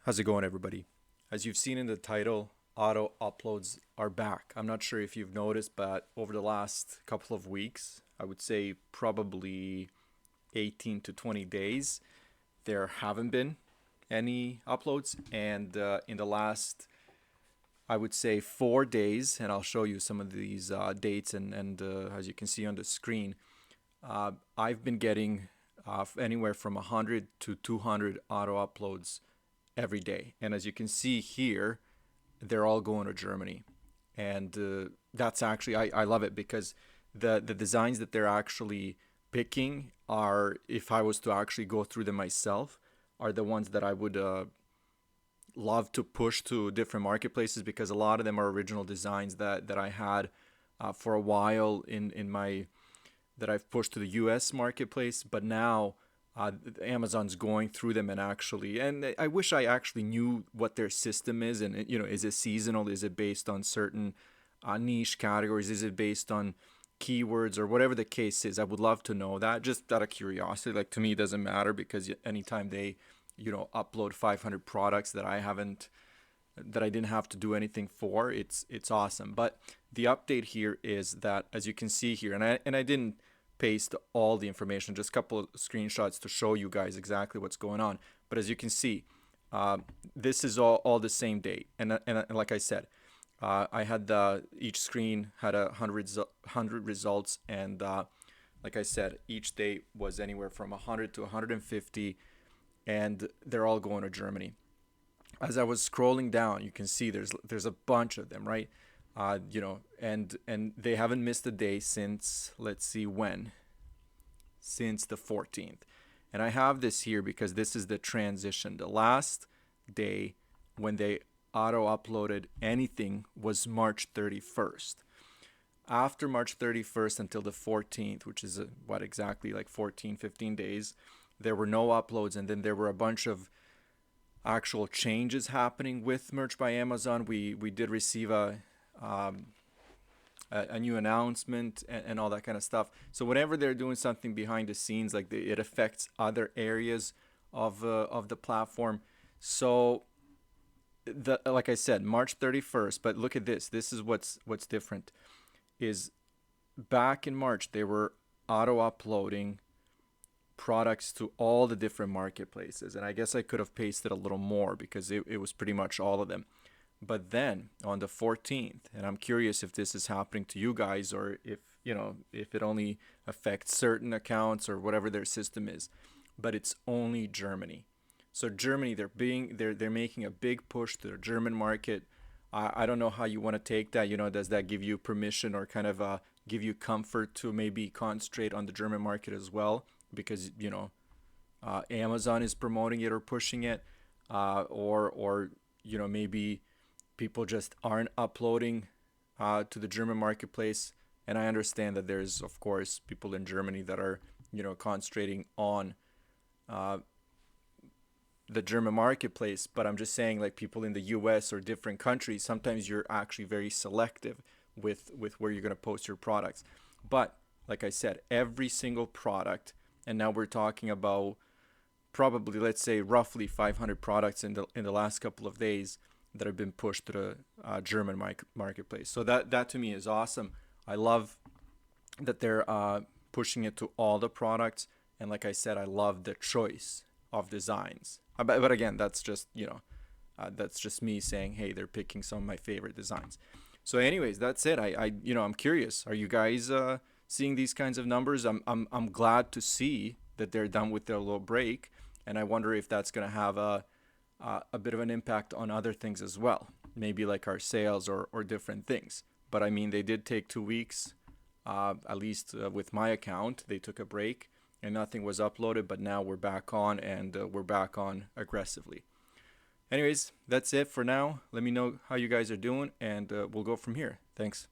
How's it going, everybody? As you've seen in the title, auto uploads are back. I'm not sure if you've noticed, but over the last couple of weeks, I would say probably 18 to 20 days, there haven't been any uploads. And in the last, I would say 4 days, and I'll show you some of these dates, and as you can see on the screen, I've been getting anywhere from 100 to 200 auto uploads every day. And as you can see here, they're all going to Germany. And that's actually, I love it because the designs that they're actually picking are, if I was to actually go through them myself, are the ones that I would love to push to different marketplaces because a lot of them are original designs that I had for a while in my that I've pushed to the US marketplace, but now Amazon's going through them and actually, and I wish I actually knew what their system is, and is it seasonal? Is it based on certain niche categories? Is it based on keywords or whatever the case is? I would love to know that, just out of curiosity. Like, to me, it doesn't matter because anytime they, upload 500 products that I didn't have to do anything for, it's awesome. But the update here is that, as you can see here, and I didn't paste all the information, just a couple of screenshots to show you guys exactly what's going on. But as you can see, this is all the same date, and like I said, I had each screen had 100 results, and like I said, each day was anywhere from 100 to 150, and they're all going to Germany. As I was scrolling down, you can see there's a bunch of them, right? And they haven't missed a day since, let's see when, since the 14th. And I have this here because this is the transition. The last day when they auto uploaded anything was March 31st. After March 31st until the 14th, which is what, exactly like 14, 15 days, there were no uploads, and then there were a bunch of actual changes happening with Merch by Amazon. We did receive a new announcement and all that kind of stuff. So whenever they're doing something behind the scenes, like it affects other areas of the platform. So like I said, March 31st. But look at this. This is what's different. Is back in March they were auto uploading products to all the different marketplaces, and I guess I could have pasted a little more because it was pretty much all of them. But then on the 14th, and I'm curious if this is happening to you guys, or if it only affects certain accounts or whatever their system is, but it's only Germany. So Germany, they're making a big push to the German market. I don't know how you want to take that. Does that give you permission or kind of give you comfort to maybe concentrate on the German market as well? Because Amazon is promoting it or pushing it, or maybe people just aren't uploading to the German marketplace. And I understand that there's, of course, people in Germany that are concentrating on the German marketplace, but I'm just saying, like, people in the US or different countries, sometimes you're actually very selective with where you're going to post your products. But like I said, every single product, and now we're talking about probably, let's say, roughly 500 products in the last couple of days that have been pushed to the German marketplace. So that to me is awesome. I love that they're pushing it to all the products, and like I said, I love the choice of designs. But again, that's just me saying, hey, they're picking some of my favorite designs. So anyways, that's it. I'm curious. Are you guys seeing these kinds of numbers? I'm glad to see that they're done with their little break, and I wonder if that's going to have a bit of an impact on other things as well, maybe like our sales or different things. But I mean, they did take 2 weeks, at least with my account. They took a break and nothing was uploaded, but now we're back on, and we're back on aggressively. Anyways, that's it for now. Let me know how you guys are doing, and we'll go from here. Thanks.